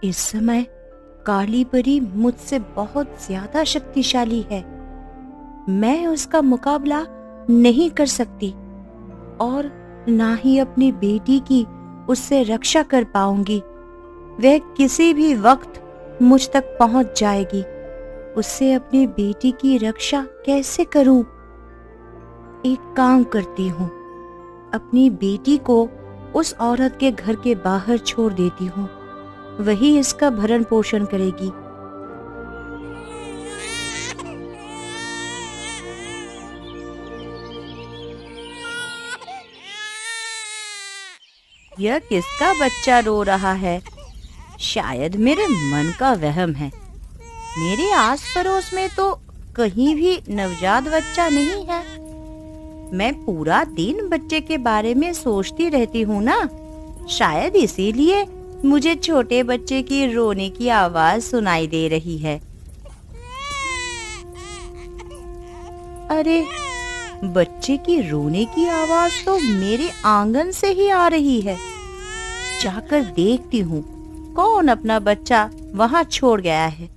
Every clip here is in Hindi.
इस समय काली परी मुझसे बहुत ज्यादा शक्तिशाली है। मैं उसका मुकाबला नहीं कर सकती और ना ही अपनी बेटी की उससे रक्षा कर पाऊंगी। वह किसी भी वक्त मुझ तक पहुंच जाएगी। उससे अपनी बेटी की रक्षा कैसे करूं? एक काम करती हूँ, अपनी बेटी को उस औरत के घर के बाहर छोड़ देती हूँ। वही इसका भरण पोषण करेगी। यह किसका बच्चा रो रहा है? शायद मेरे मन का वहम है। मेरे आस पड़ोस में तो कहीं भी नवजात बच्चा नहीं है। मैं पूरा दिन बच्चे के बारे में सोचती रहती हूँ ना, शायद इसीलिए मुझे छोटे बच्चे की रोने की आवाज सुनाई दे रही है। अरे, बच्चे की रोने की आवाज तो मेरे आंगन से ही आ रही है। जाकर देखती हूँ कौन अपना बच्चा वहाँ छोड़ गया है।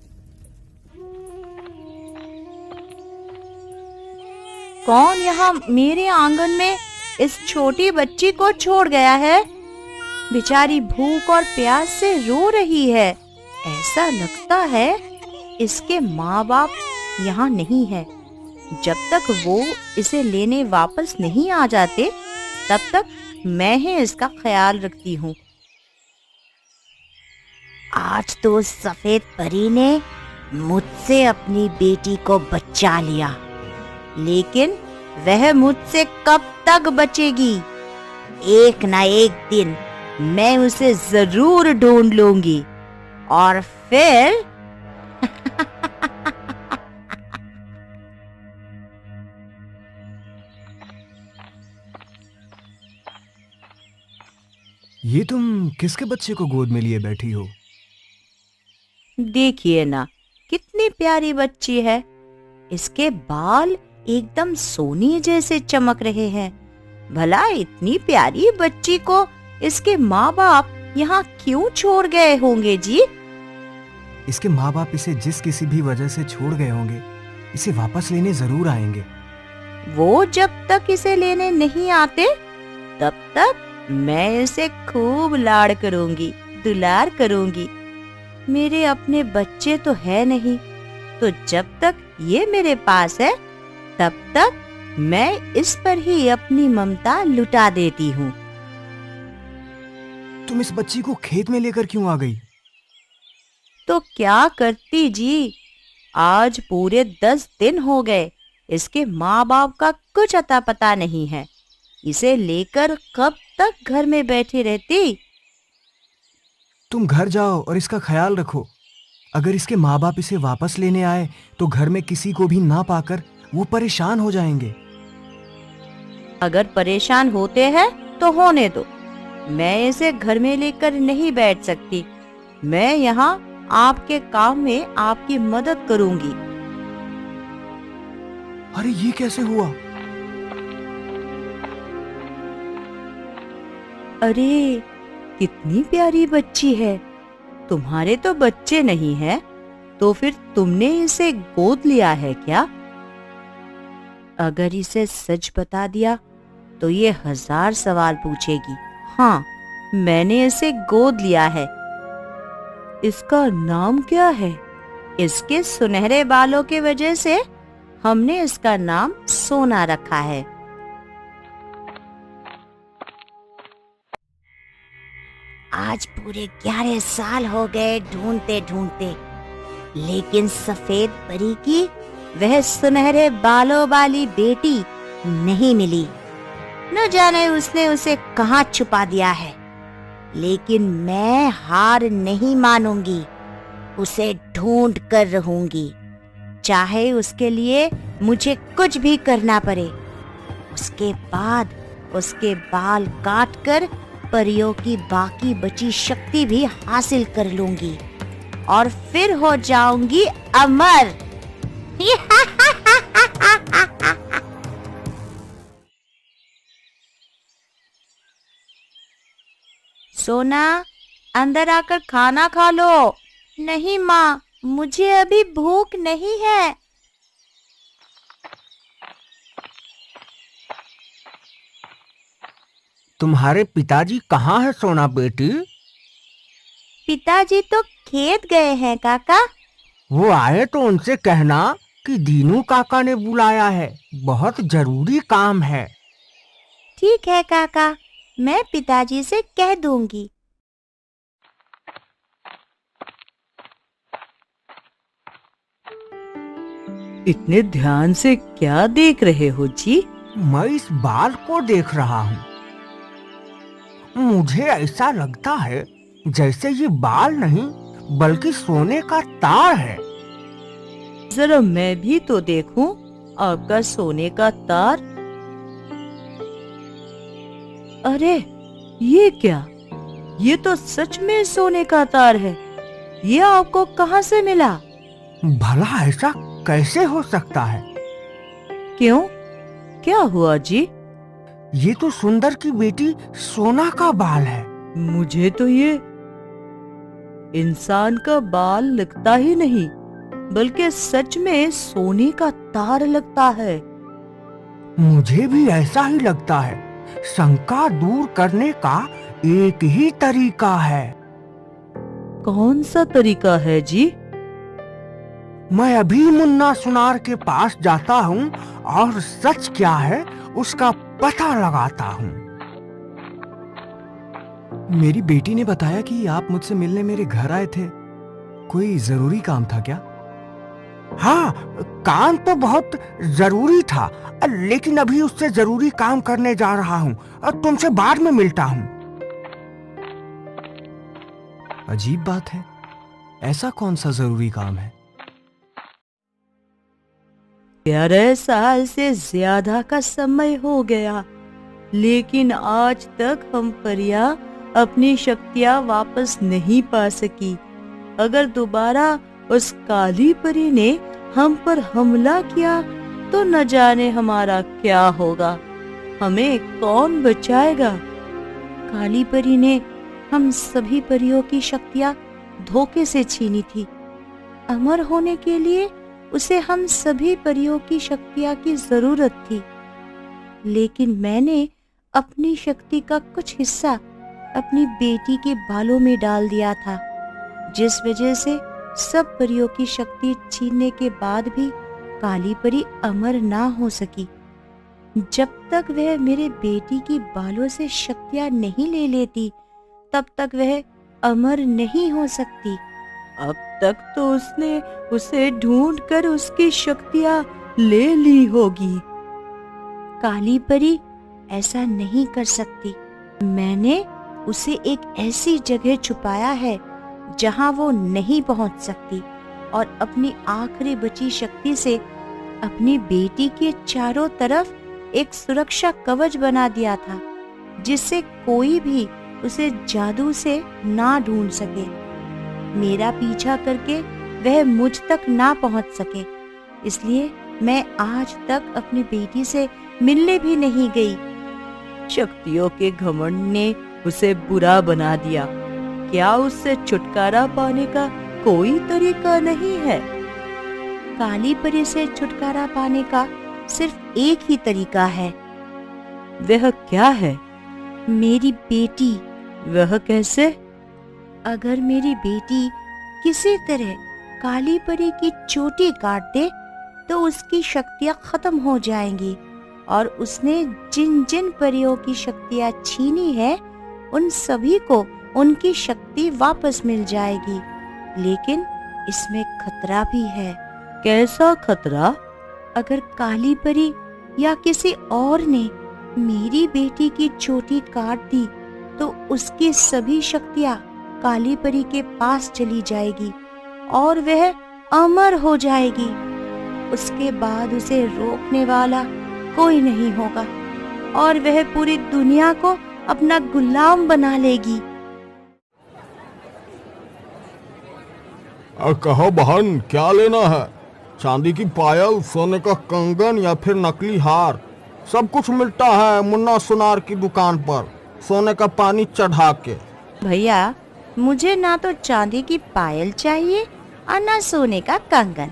कौन यहाँ मेरे आंगन में इस छोटी बच्ची को छोड़ गया है? बेचारी भूख और प्यास से रो रही है। ऐसा लगता है इसके माँ बाप यहाँ नहीं है। जब तक वो इसे लेने वापस नहीं आ जाते, तब तक मैं ही इसका ख्याल रखती हूँ। आज तो सफेद परी ने मुझसे अपनी बेटी को बचा लिया, लेकिन वह मुझसे कब तक बचेगी? एक ना एक दिन मैं उसे जरूर ढूंढ लूंगी और फिर ये तुम किसके बच्चे को गोद में लिए बैठी हो? देखिए ना, कितनी प्यारी बच्ची है। इसके बाल एकदम सोने जैसे चमक रहे हैं। भला इतनी प्यारी बच्ची को इसके माँ बाप यहाँ क्यों छोड़ गए होंगे जी? इसके माँ बाप इसे जिस किसी भी वजह से छोड़ गए होंगे, इसे वापस लेने जरूर आएंगे। वो जब तक इसे लेने नहीं आते, तब तक मैं इसे खूब लाड़ करूंगी, दुलार करूंगी। मेरे अपने बच्चे तो है नहीं, तो जब तक ये मेरे पास है, तब तक मैं इस पर ही अपनी ममता लुटा देती हूँ। तुम इस बच्ची को खेत में लेकर क्यों आ गई? तो क्या करती जी, आज पूरे 10 दिन हो गए। इसके माँ बाप का कुछ अता पता नहीं है। इसे लेकर कब तक घर में बैठी रहती? तुम घर जाओ और इसका ख्याल रखो। अगर इसके माँ बाप इसे वापस लेने आए तो घर में किसी को भी ना पाकर वो परेशान हो जाएंगे। अगर परेशान होते हैं तो होने दो। मैं इसे घर में लेकर नहीं बैठ सकती। मैं यहाँ आपके काम में आपकी मदद करूंगी। अरे ये कैसे हुआ? अरे, कितनी प्यारी बच्ची है। तुम्हारे तो बच्चे नहीं हैं, तो फिर तुमने इसे गोद लिया है क्या? अगर इसे सच बता दिया तो ये 1000 सवाल पूछेगी। हाँ, मैंने इसे गोद लिया है। इसका नाम क्या है? इसके सुनहरे बालों की वजह से हमने इसका नाम सोना रखा है। आज पूरे 11 साल हो गए ढूंढते ढूंढते, लेकिन सफेद परी की वह सुनहरे बालों वाली बेटी नहीं मिली। न जाने उसने उसे कहाँ छुपा दिया है। लेकिन मैं हार नहीं मानूंगी, उसे ढूंढ कर रहूंगी, चाहे उसके लिए मुझे कुछ भी करना पड़े। उसके बाद उसके बाल काटकर परियों की बाकी बची शक्ति भी हासिल कर लूंगी और फिर हो जाऊंगी अमर। सोना, अंदर आकर खाना खा लो। नहीं माँ, मुझे अभी भूख नहीं है। तुम्हारे पिताजी कहाँ है सोना बेटी? पिताजी तो खेत गए हैं काका। वो आए तो उनसे कहना कि दीनू काका ने बुलाया है, बहुत जरूरी काम है। ठीक है काका, मैं पिताजी से कह दूंगी। इतने ध्यान से क्या देख रहे हो जी? मैं इस बाल को देख रहा हूँ। मुझे ऐसा लगता है जैसे ये बाल नहीं बल्कि सोने का तार है। जरा मैं भी तो देखूं आपका सोने का तार। अरे ये क्या? ये तो सच में सोने का तार है। ये आपको कहाँ से मिला? भला ऐसा कैसे हो सकता है? क्यों, क्या हुआ जी? ये तो सुंदर की बेटी सोना का बाल है। मुझे तो ये इंसान का बाल लगता ही नहीं, बल्कि सच में सोने का तार लगता है। मुझे भी ऐसा ही लगता है। शंका दूर करने का एक ही तरीका है। कौन सा तरीका है जी? मैं अभी मुन्ना सुनार के पास जाता हूँ और सच क्या है उसका पता लगाता हूँ। मेरी बेटी ने बताया कि आप मुझसे मिलने मेरे घर आए थे। कोई जरूरी काम था क्या? हाँ, काम तो बहुत जरूरी था, लेकिन अभी उससे जरूरी काम करने जा रहा हूँ और तुमसे बाद में मिलता हूँ। अजीब बात है, ऐसा कौन सा जरूरी काम है? 11 साल से ज्यादा का समय हो गया, लेकिन आज तक हम परियां अपनी शक्तियां वापस नहीं पा सकी। अगर दोबारा उस काली परी ने हम पर हमला किया तो न जाने हमारा क्या होगा। हमें कौन बचाएगा? काली परी ने हम सभी परियों की शक्तियां धोखे से छीनी थी। अमर होने के लिए उसे हम सभी परियों की शक्तियां की जरूरत थी, लेकिन मैंने अपनी शक्ति का कुछ हिस्सा अपनी बेटी के बालों में डाल दिया था, जिस वजह से सब परियों की शक्ति छीनने के बाद भी काली परी अमर ना हो सकी। जब तक वह मेरे बेटी की बालों से शक्तियां नहीं ले लेती, तब तक वह अमर नहीं हो सकती। अब तक तो उसने उसे ढूंढकर उसकी शक्तियां ले ली होगी। काली परी ऐसा नहीं कर सकती। मैंने उसे एक ऐसी जगह छुपाया है जहां वो नहीं पहुंच सकती, और अपनी आखिरी बची शक्ति से अपनी बेटी के चारों तरफ एक सुरक्षा कवच बना दिया था, जिससे कोई भी उसे जादू से ना ढूंढ सके, मेरा पीछा करके वह मुझ तक ना पहुंच सके। इसलिए मैं आज तक अपनी बेटी से मिलने भी नहीं गई। शक्तियों के घमंड ने उसे बुरा बना दिया। क्या उससे छुटकारा पाने का कोई तरीका नहीं है? काली परी से छुटकारा पाने का सिर्फ एक ही तरीका है। वह क्या है? मेरी बेटी। वह कैसे? अगर मेरी बेटी किसी तरह काली परी की चोटी काट दे तो उसकी शक्तियां खत्म हो जाएंगी, और उसने जिन जिन परियों की शक्तियां छीनी है उन सभी को उनकी शक्ति वापस मिल जाएगी। लेकिन इसमें खतरा भी है। कैसा खतरा? अगर काली परी या किसी और ने मेरी बेटी की चोटी काट दी तो उसकी सभी शक्तियां काली परी के पास चली जाएगी और वह अमर हो जाएगी। उसके बाद उसे रोकने वाला कोई नहीं होगा और वह पूरी दुनिया को अपना गुलाम बना लेगी। कहो बहन, क्या लेना है? चांदी की पायल, सोने का कंगन या फिर नकली हार? सब कुछ मिलता है मुन्ना सुनार की दुकान पर, सोने का पानी चढ़ा के। भैया, मुझे ना तो चांदी की पायल चाहिए और ना सोने का कंगन,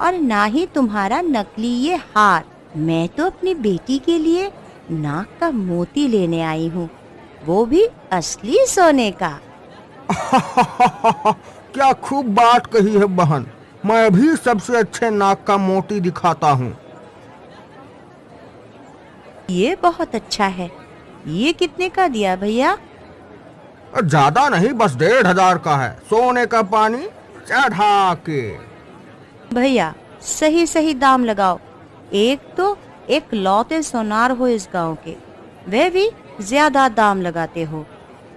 और ना ही तुम्हारा नकली ये हार। मैं तो अपनी बेटी के लिए नाक का मोती लेने आई हूँ, वो भी असली सोने का। क्या खूब बात कही है बहन, मैं भी सबसे अच्छे नाक का मोती दिखाता हूँ। ये बहुत अच्छा है। ये कितने का दिया भैया? ज्यादा नहीं, बस 1500 का है। सोने का पानी चढ़ा के। भैया सही सही दाम लगाओ। एक तो एक लौते सोनार हो इस गांव के, वे भी ज्यादा दाम लगाते हो।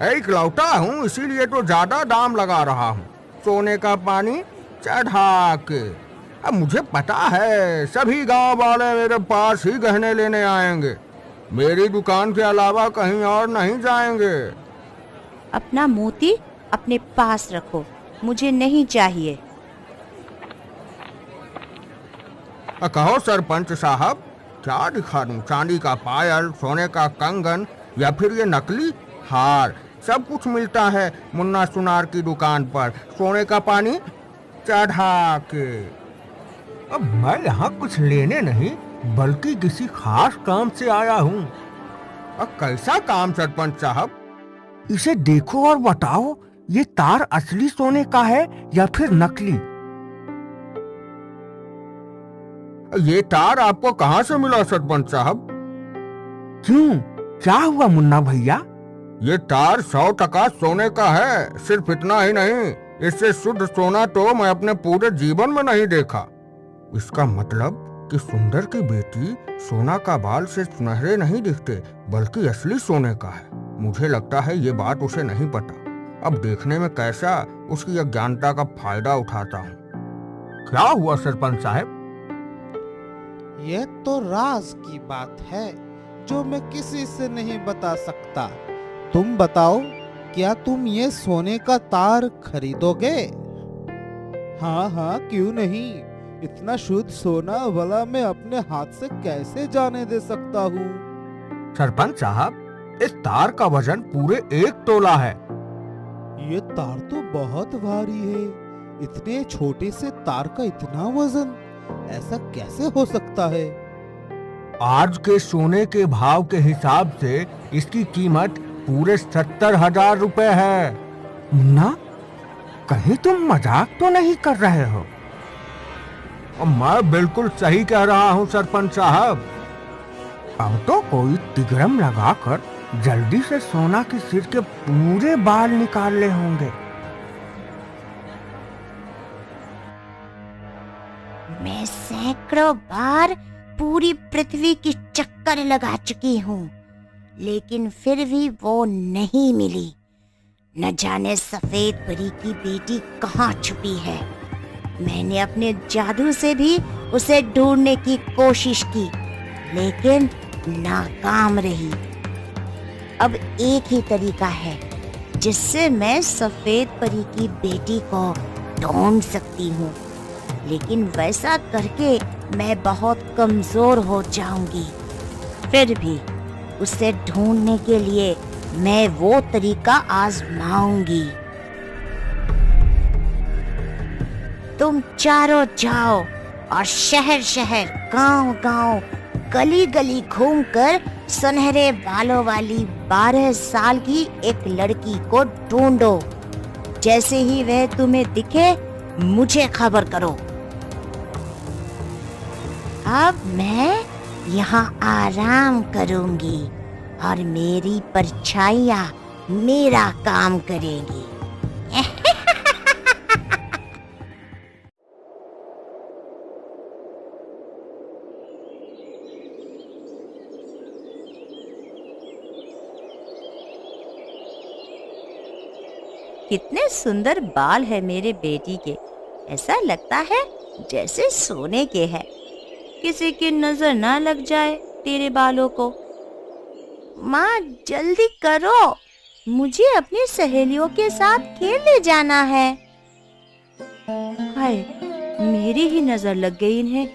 एक लौटा हूँ इसीलिए तो ज्यादा दाम लगा रहा हूँ। सोने का पानी चढ़ा के। अब मुझे पता है सभी गांव वाले मेरे पास ही गहने लेने आएंगे, मेरी दुकान के अलावा कहीं और नहीं जाएंगे। अपना मोती अपने पास रखो, मुझे नहीं चाहिए। कहो सरपंच साहब, क्या दिखा दूं? चांदी का पायल, सोने का कंगन या फिर ये नकली हार? सब कुछ मिलता है मुन्ना सुनार की दुकान पर। सोने का पानी चढ़ा के। अब मैं यहाँ कुछ लेने नहीं बल्कि किसी खास काम से आया हूँ। अब कैसा काम सरपंच साहब? इसे देखो और बताओ, ये तार असली सोने का है या फिर नकली? ये तार आपको कहाँ से मिला सरपंच साहब? क्यों, क्या हुआ मुन्ना भैया? ये तार 100% सोने का है। सिर्फ इतना ही नहीं, इससे शुद्ध सोना तो मैं अपने पूरे जीवन में नहीं देखा। इसका मतलब कि सुंदर की बेटी सोना का बाल से सुनहरे नहीं दिखते बल्कि असली सोने का है। मुझे लगता है ये बात उसे नहीं पता। अब देखने में कैसा उसकी अज्ञानता का फायदा उठाता हूँ। क्या हुआ सरपंच साहब? यह तो राज की बात है जो मैं किसी से नहीं बता सकता। तुम बताओ, क्या तुम ये सोने का तार खरीदोगे? हाँ हाँ, क्यों नहीं। इतना शुद्ध सोना भला मैं अपने हाथ से कैसे जाने दे सकता हूँ? सरपंच साहब, इस तार का वजन पूरे 1 तोला है। ये तार तो बहुत भारी है। इतने छोटे से तार का इतना वजन, ऐसा कैसे हो सकता है? आज के सोने के भाव के हिसाब से इसकी कीमत पूरे 70,000 रुपए है। मुन्ना, कहीं तुम मजाक तो नहीं कर रहे हो? मैं बिल्कुल सही कह रहा हूँ सरपंच साहब। अब तो कोई तिगड़म लगाकर जल्दी से सोना के सिर के पूरे बाल निकालने होंगे। मैं सैकड़ों बार पूरी पृथ्वी की चक्कर लगा चुकी हूँ, लेकिन फिर भी वो नहीं मिली। न जाने सफेद परी की बेटी कहाँ छुपी है। मैंने अपने जादू से भी उसे ढूंढने की कोशिश की, लेकिन नाकाम रही। अब एक ही तरीका है जिससे मैं सफेद परी की बेटी को ढूंढ सकती हूँ, लेकिन वैसा करके मैं बहुत कमजोर हो जाऊंगी। फिर भी उसे ढूंढने के लिए मैं वो तरीका आजमाऊंगी। तुम चारों जाओ और शहर शहर, गांव गांव, गली गली घूमकर सुनहरे बालों वाली 12 साल की एक लड़की को ढूंढो। जैसे ही वह तुम्हें दिखे मुझे खबर करो। अब मैं यहाँ आराम करूंगी और मेरी परछाइयाँ मेरा काम करेंगी। कितने सुंदर बाल है मेरे बेटी के। ऐसा लगता है जैसे सोने के हैं। किसी की नजर ना लग जाए तेरे बालों को। माँ जल्दी करो, मुझे अपनी सहेलियों के साथ खेलने जाना है। हाय, मेरी ही नजर लग गई इन्हें।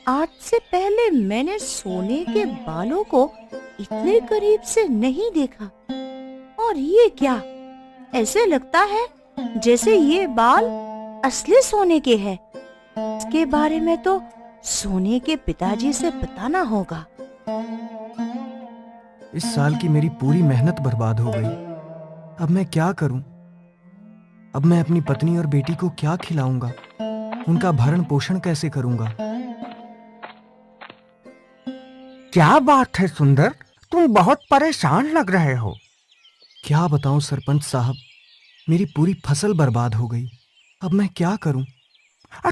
आज से पहले मैंने सोने के बालों को इतने करीब से नहीं देखा। और ये क्या, ऐसे लगता है जैसे ये बाल असली सोने के हैं। इसके बारे में तो सोने के पिताजी से बताना होगा। इस साल की मेरी पूरी मेहनत बर्बाद हो गई। अब मैं क्या करूं? अब मैं अपनी पत्नी और बेटी को क्या खिलाऊंगा? उनका भरण पोषण कैसे करूंगा? क्या बात है सुंदर, तुम बहुत परेशान लग रहे हो। क्या बताऊं सरपंच साहब, मेरी पूरी फसल बर्बाद हो गई। अब मैं क्या करूं?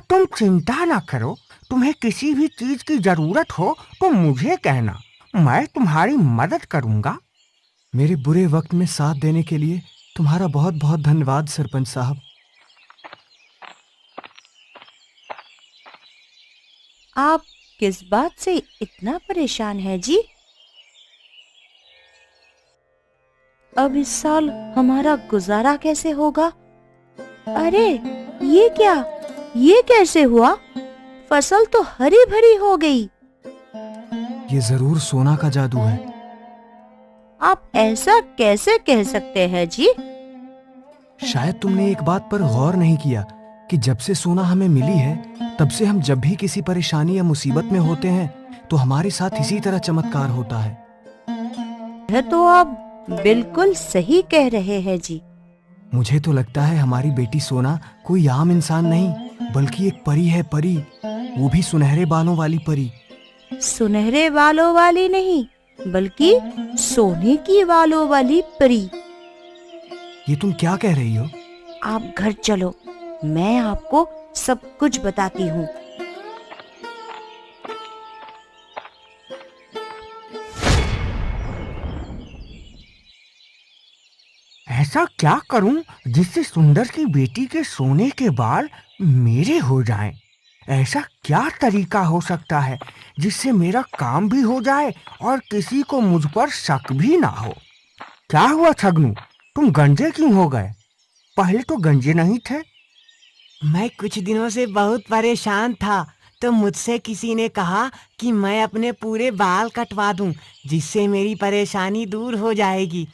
तुम चिंता ना करो, तुम्हें किसी भी चीज की जरूरत हो तो मुझे कहना, मैं तुम्हारी मदद करूंगा। मेरे बुरे वक्त में साथ देने के लिए तुम्हारा बहुत बहुत धन्यवाद सरपंच साहब। आप किस बात से इतना परेशान हैं जी? अब इस साल हमारा गुजारा कैसे होगा? अरे ये क्या, ये कैसे हुआ? फसल तो हरी भरी हो गई। ये जरूर सोना का जादू है। आप ऐसा कैसे कह सकते हैं जी? शायद तुमने एक बात पर गौर नहीं किया कि जब से सोना हमें मिली है, तब से हम जब भी किसी परेशानी या मुसीबत में होते हैं तो हमारे साथ इसी तरह चमत्कार होता है। यह तो आप बिल्कुल सही कह रहे हैं जी। मुझे तो लगता है हमारी बेटी सोना कोई आम इंसान नहीं, बल्कि एक परी है, परी। वो भी सुनहरे बालों वाली परी। सुनहरे बालों वाली नहीं, बल्कि सोने की बालों वाली परी। ये तुम क्या कह रही हो? आप घर चलो, मैं आपको सब कुछ बताती हूँ। ऐसा क्या करूं जिससे सुंदर की बेटी के सोने के बाल मेरे हो जाएं? ऐसा क्या तरीका हो सकता है जिससे मेरा काम भी हो जाए और किसी को मुझ पर शक भी ना हो? क्या हुआ छगनू, तुम गंजे क्यों हो गए? पहले तो गंजे नहीं थे। मैं कुछ दिनों से बहुत परेशान था, तो मुझसे किसी ने कहा कि मैं अपने पूरे बाल कटवा दूं, जिससे मेरी परेशानी दूर हो जाएगी।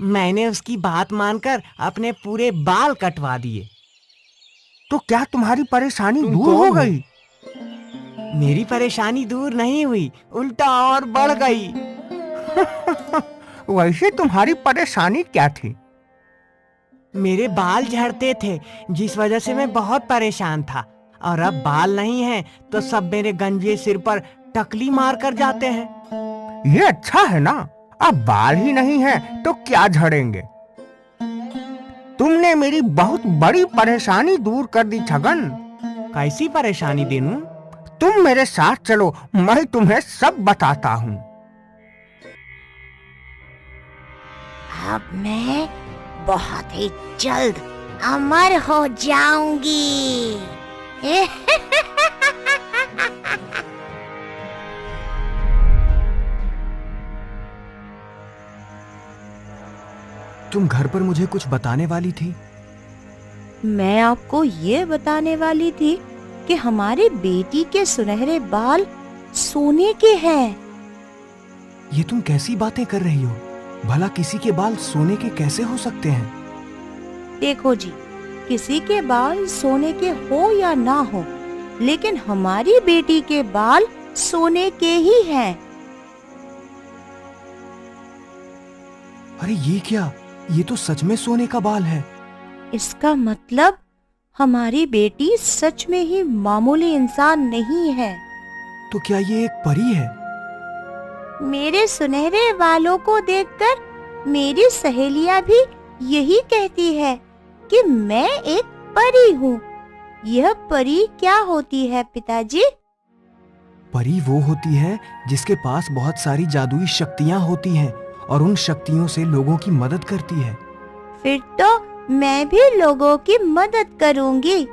मैंने उसकी बात मानकर अपने पूरे बाल कटवा दिए। तो क्या तुम्हारी परेशानी तुम दूर हो कौन हो? गई? मेरी परेशानी दूर नहीं हुई, उल्टा और बढ़ गई। वैसे तुम्हारी परेशानी क्या थी? मेरे बाल झड़ते थे, जिस वजह से मैं बहुत परेशान था। और अब बाल नहीं हैं, तो सब मेरे गंजे सिर पर टकली मार कर जाते हैं। ये अच्छा है ना, अब बाल ही नहीं है तो क्या झड़ेंगे। तुमने मेरी बहुत बड़ी परेशानी दूर कर दी छगन। कैसी परेशानी देनू? तुम मेरे साथ चलो, मैं तुम्हें सब बताता हूँ। अब मैं बहुत ही जल्द अमर हो जाऊंगी। तुम घर पर मुझे कुछ बताने वाली थी? मैं आपको ये बताने वाली थी कि हमारी बेटी के सुनहरे बाल सोने के हैं। ये तुम कैसी बातें कर रही हो? भला किसी के बाल सोने के कैसे हो सकते हैं? देखो जी, किसी के बाल सोने के हो या ना हो, लेकिन हमारी बेटी के बाल सोने के ही हैं। अरे ये क्या, ये तो सच में सोने का बाल है। इसका मतलब हमारी बेटी सच में ही मामूली इंसान नहीं है। तो क्या ये एक परी है? मेरे सुनहरे बालों को देखकर मेरी सहेलियां भी यही कहती है कि मैं एक परी हूँ। यह परी क्या होती है पिताजी? परी वो होती है जिसके पास बहुत सारी जादुई शक्तियां होती हैं और उन शक्तियों से लोगों की मदद करती है। फिर तो मैं भी लोगों की मदद करूंगी।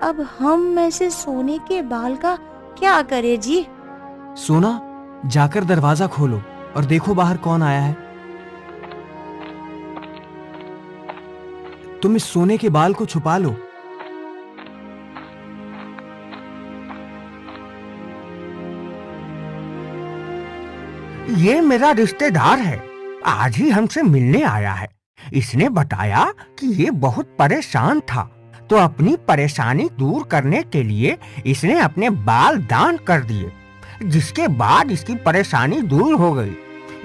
अब हम में से सोने के बाल का क्या करें जी? सोना, जाकर दरवाजा खोलो और देखो बाहर कौन आया है। तुम इस सोने के बाल को छुपा लो। ये मेरा रिश्तेदार है, आज ही हमसे मिलने आया है। इसने बताया कि ये बहुत परेशान था, तो अपनी परेशानी दूर करने के लिए इसने अपने बाल दान कर दिए, जिसके बाद इसकी परेशानी दूर हो गई।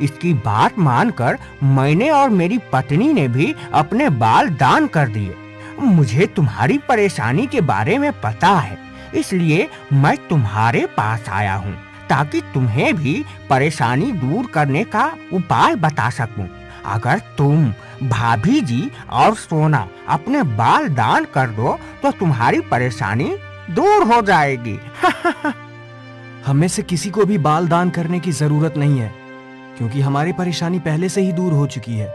इसकी बात मानकर मैंने और मेरी पत्नी ने भी अपने बाल दान कर दिए। मुझे तुम्हारी परेशानी के बारे में पता है, इसलिए मैं तुम्हारे पास आया हूँ ताकि तुम्हें भी परेशानी दूर करने का उपाय बता सकूं। अगर तुम, भाभी जी और सोना अपने बाल दान कर दो तो तुम्हारी परेशानी दूर हो जाएगी। हमें से किसी को भी बाल दान करने की जरूरत नहीं है, क्योंकि हमारी परेशानी पहले से ही दूर हो चुकी है।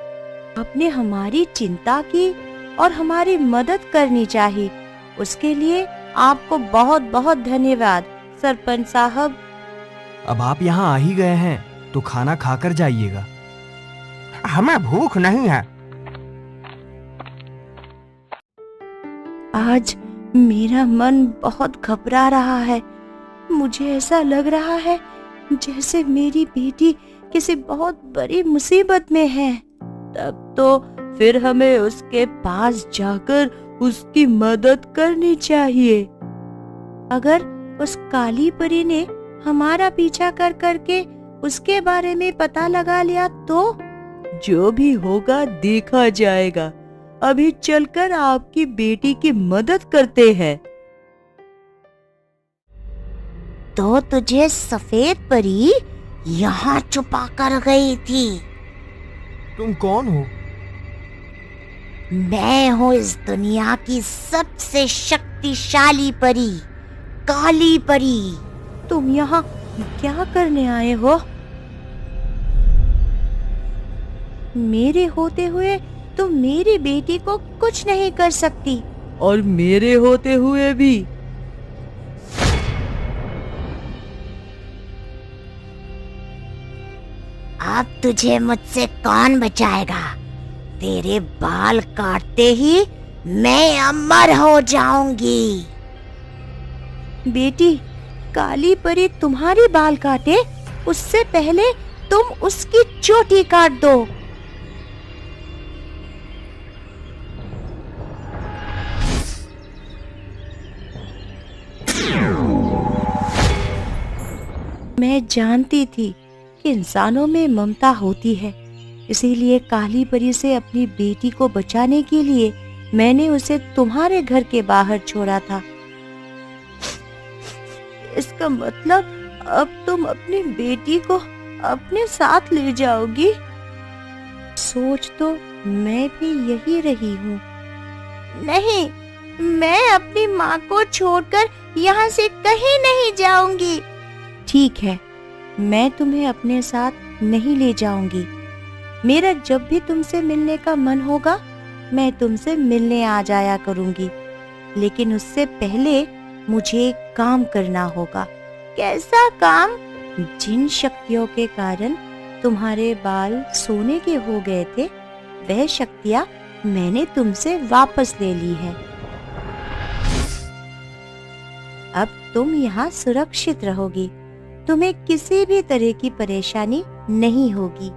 आपने हमारी चिंता की और हमारी मदद करनी चाहिए, उसके लिए आपको बहुत बहुत धन्यवाद सरपंच साहब। अब आप यहाँ आ ही गए हैं तो खाना खाकर जाइएगा। हमें भूख नहीं है। आज मेरा मन बहुत घबरा रहा है। मुझे ऐसा लग रहा है जैसे मेरी बेटी किसी बहुत बड़ी मुसीबत में है। तब तो फिर हमें उसके पास जाकर उसकी मदद करनी चाहिए। अगर उस काली परी ने हमारा पीछा कर करके उसके बारे में पता लगा लिया तो जो भी होगा देखा जाएगा। अभी चलकर आपकी बेटी की मदद करते हैं। तो तुझे सफेद परी यहाँ छुपा कर गई थी। तुम कौन हो? मैं हूँ इस दुनिया की सबसे शक्तिशाली परी, काली परी। तुम यहाँ क्या करने आए हो? मेरे होते हुए तुम मेरी बेटी को कुछ नहीं कर सकती, और मेरे होते हुए भी। अब तुझे मुझसे कौन बचाएगा? तेरे बाल काटते ही मैं अमर हो जाऊंगी। बेटी, काली परी तुम्हारी बाल काटे उससे पहले तुम उसकी चोटी काट दो। मैं जानती थी कि इंसानों में ममता होती है, इसीलिए काली परी से अपनी बेटी को बचाने के लिए मैंने उसे तुम्हारे घर के बाहर छोड़ा था। इसका मतलब अब तुम अपनी बेटी को अपने साथ ले जाओगी? सोच तो मैं भी यही रही हूँ। नहीं, मैं अपनी माँ को छोड़कर यहाँ से कहीं नहीं जाऊंगी। ठीक है, मैं तुम्हें अपने साथ नहीं ले जाऊंगी। मेरा जब भी तुमसे मिलने का मन होगा मैं तुमसे मिलने आ जाया करूंगी, लेकिन उससे पहले मुझे एक काम करना होगा। कैसा काम? जिन शक्तियों के कारण तुम्हारे बाल सोने के हो गए थे, वह शक्तियाँ मैंने तुमसे वापस ले ली है। अब तुम यहाँ सुरक्षित रहोगी, तुम्हें किसी भी तरह की परेशानी नहीं होगी।